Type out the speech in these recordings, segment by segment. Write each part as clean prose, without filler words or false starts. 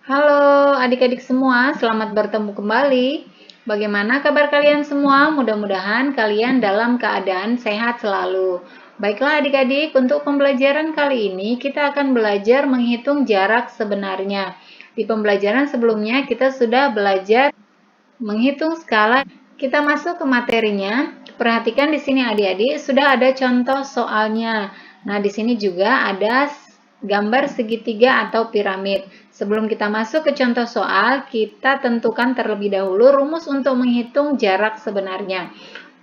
Halo adik-adik semua, selamat bertemu kembali. Bagaimana kabar kalian semua? Mudah-mudahan kalian dalam keadaan sehat selalu. Baiklah adik-adik, untuk pembelajaran kali ini kita akan belajar menghitung jarak sebenarnya. Di pembelajaran sebelumnya kita sudah belajar menghitung skala. Kita masuk ke materinya. Perhatikan di sini adik-adik, sudah ada contoh soalnya. Nah, di sini juga ada gambar segitiga atau piramid. Sebelum kita masuk ke contoh soal, kita tentukan terlebih dahulu rumus untuk menghitung jarak sebenarnya.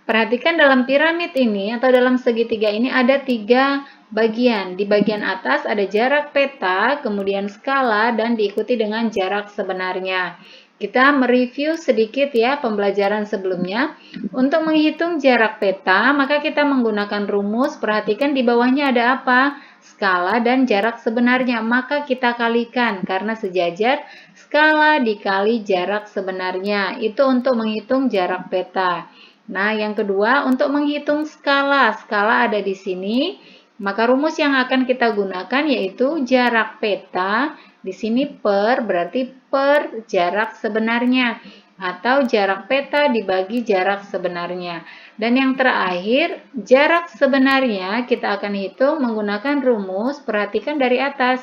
Perhatikan dalam piramid ini atau dalam segitiga ini ada 3 bagian. Di bagian atas ada jarak peta, kemudian skala, dan diikuti dengan jarak sebenarnya. Kita mereview sedikit ya pembelajaran sebelumnya. Untuk menghitung jarak peta, maka kita menggunakan rumus. Perhatikan di bawahnya ada apa? Skala dan jarak sebenarnya. Maka kita kalikan karena sejajar skala dikali jarak sebenarnya. Itu untuk menghitung jarak peta. Nah, yang kedua untuk menghitung skala. Skala ada di sini. Maka rumus yang akan kita gunakan yaitu jarak peta. Di sini per berarti per jarak sebenarnya atau jarak peta dibagi jarak sebenarnya. Dan yang terakhir, jarak sebenarnya kita akan hitung menggunakan rumus, perhatikan dari atas.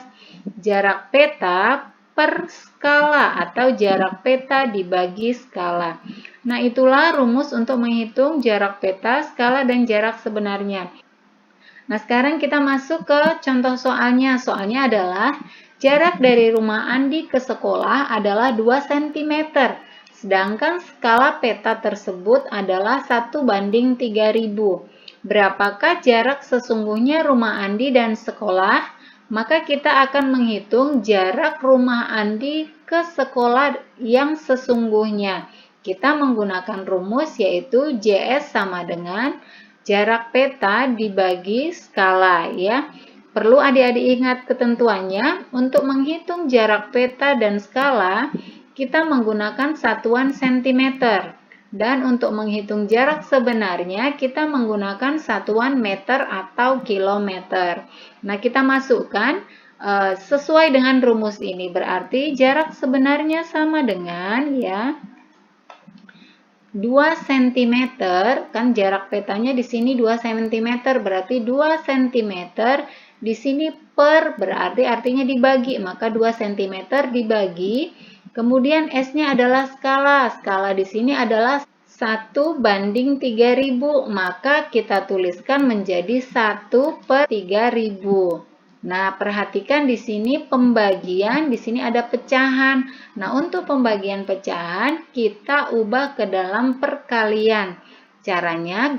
Jarak peta per skala atau jarak peta dibagi skala. Nah, itulah rumus untuk menghitung jarak peta, skala, dan jarak sebenarnya. Nah, sekarang kita masuk ke contoh soalnya. Soalnya adalah jarak dari rumah Andi ke sekolah adalah 2 cm. Sedangkan skala peta tersebut adalah 1:3000. Berapakah jarak sesungguhnya rumah Andi dan sekolah? Maka kita akan menghitung jarak rumah Andi ke sekolah yang sesungguhnya. Kita menggunakan rumus yaitu JS sama dengan jarak peta dibagi skala ya. Perlu adik-adik ingat ketentuannya. Untuk menghitung jarak peta dan skala, kita menggunakan satuan cm. Dan untuk menghitung jarak sebenarnya, kita menggunakan satuan meter atau kilometer. Nah, kita masukkan sesuai dengan rumus ini. Berarti jarak sebenarnya sama dengan ya 2 cm, kan jarak petanya di sini 2 cm, berarti 2 cm di sini per, berarti artinya dibagi, maka 2 cm dibagi, kemudian S-nya adalah skala, skala di sini adalah 1:3000, maka kita tuliskan menjadi 1/3000. Nah, perhatikan di sini pembagian, di sini ada pecahan. Nah, untuk pembagian pecahan, kita ubah ke dalam perkalian. Caranya,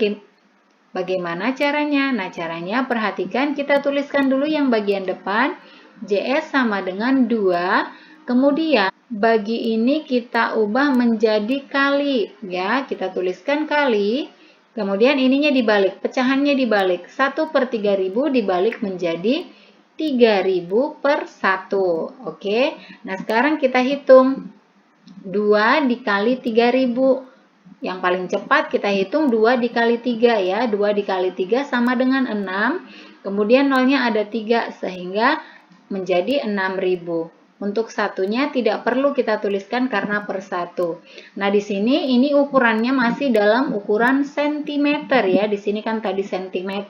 bagaimana caranya? Nah, caranya perhatikan, kita tuliskan dulu yang bagian depan, JS sama dengan 2, kemudian bagi ini kita ubah menjadi kali, ya, kita tuliskan kali, kemudian ininya dibalik, pecahannya dibalik, 1/3000 dibalik menjadi 3000 per 1. Oke, nah sekarang kita hitung 2 dikali 3000. Yang paling cepat kita hitung 2 dikali 3 ya. 2 dikali 3 sama dengan 6. Kemudian nolnya ada 3 sehingga menjadi 6000. Untuk satunya tidak perlu kita tuliskan karena per 1. Nah, di sini ini ukurannya masih dalam ukuran cm ya. Di sini kan tadi cm.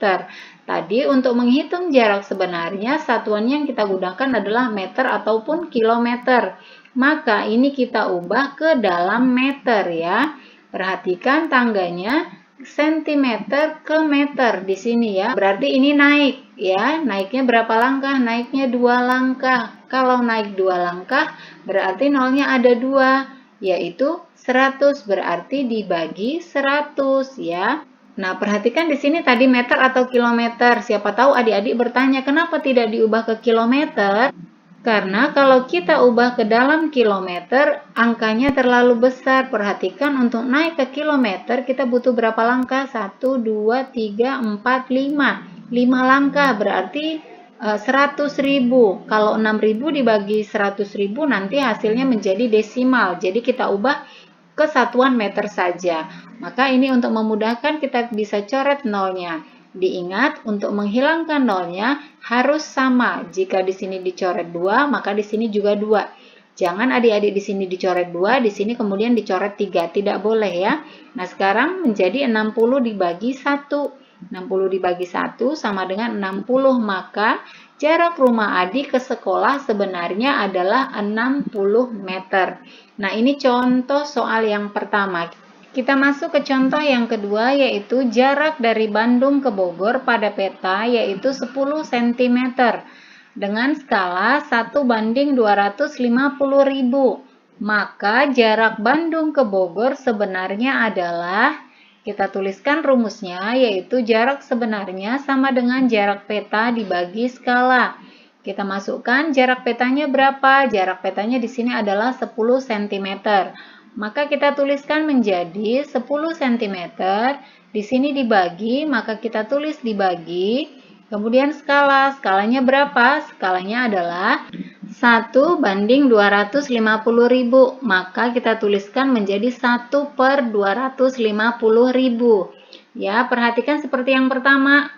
Tadi untuk menghitung jarak sebenarnya satuan yang kita gunakan adalah meter ataupun kilometer. Maka ini kita ubah ke dalam meter ya. Perhatikan tangganya cm ke meter di sini ya. Berarti ini naik ya. Naiknya berapa langkah? Naiknya 2 langkah. Kalau naik 2 langkah berarti nolnya ada 2, yaitu 100, berarti dibagi 100 ya. Nah, perhatikan di sini tadi meter atau kilometer. Siapa tahu adik-adik bertanya, kenapa tidak diubah ke kilometer? Karena kalau kita ubah ke dalam kilometer, angkanya terlalu besar. Perhatikan untuk naik ke kilometer, kita butuh berapa langkah? 1, 2, 3, 4, 5. 5 langkah berarti 100.000. Kalau 6.000 dibagi 100.000 nanti hasilnya menjadi desimal. Jadi kita ubah ke satuan meter saja. Maka ini untuk memudahkan kita bisa coret nolnya. Diingat untuk menghilangkan nolnya harus sama. Jika di sini dicoret 2, maka di sini juga 2. Jangan adik-adik di sini dicoret 2, di sini kemudian dicoret 3. Tidak boleh ya. Nah, sekarang menjadi 60 dibagi 1. 60 dibagi 1 sama dengan 60. Maka jarak rumah adik ke sekolah sebenarnya adalah 60 meter. Nah, ini contoh soal yang pertama. Kita masuk ke contoh yang kedua, yaitu jarak dari Bandung ke Bogor pada peta yaitu 10 cm dengan skala 1:250.000. Maka jarak Bandung ke Bogor sebenarnya adalah, kita tuliskan rumusnya, yaitu jarak sebenarnya sama dengan jarak peta dibagi skala. Kita masukkan jarak petanya berapa? Jarak petanya di sini adalah 10 cm. Maka kita tuliskan menjadi 10 cm. Di sini dibagi, maka kita tulis dibagi. Kemudian skalanya berapa? Skalanya adalah 1:250.000. Maka kita tuliskan menjadi 1/250.000. Ya, perhatikan seperti yang pertama.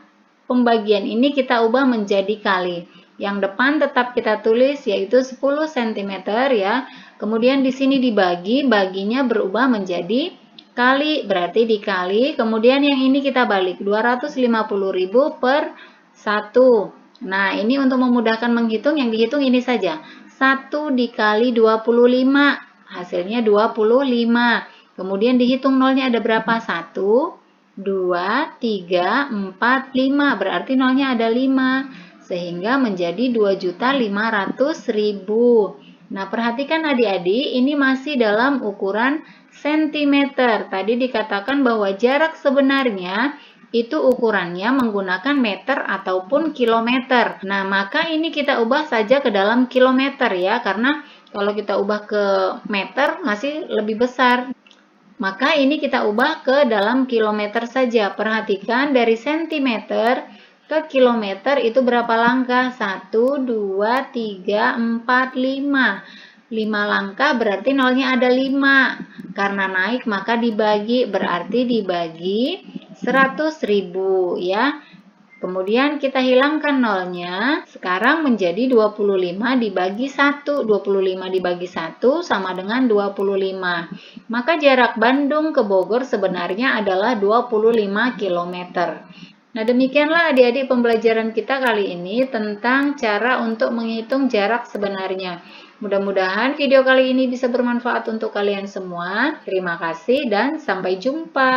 Pembagian ini kita ubah menjadi kali. Yang depan tetap kita tulis yaitu 10 cm ya. Kemudian di sini dibagi, baginya berubah menjadi kali, berarti dikali. Kemudian yang ini kita balik, 250.000 per 1. Nah, ini untuk memudahkan menghitung, yang dihitung ini saja. 1 dikali 25, hasilnya 25. Kemudian dihitung nolnya ada berapa? 1, 2, 3, 4, 5. Berarti nolnya ada 5. Sehingga menjadi 2.500.000. Nah, perhatikan adik-adik, ini masih dalam ukuran sentimeter. Tadi dikatakan bahwa jarak sebenarnya itu ukurannya menggunakan meter ataupun kilometer. Nah, maka ini kita ubah saja ke dalam kilometer ya, karena kalau kita ubah ke meter masih lebih besar. Maka ini kita ubah ke dalam kilometer saja. Perhatikan dari sentimeter ke kilometer itu berapa langkah? 1, 2, 3, 4, 5. 5 langkah berarti nolnya ada 5. Karena naik maka dibagi, berarti dibagi 100.000 ya. Kemudian kita hilangkan nolnya. Sekarang menjadi 25 dibagi 1. 25 dibagi 1 sama dengan 25. Maka jarak Bandung ke Bogor sebenarnya adalah 25 km. Nah, demikianlah adik-adik pembelajaran kita kali ini tentang cara untuk menghitung jarak sebenarnya. Mudah-mudahan video kali ini bisa bermanfaat untuk kalian semua. Terima kasih dan sampai jumpa.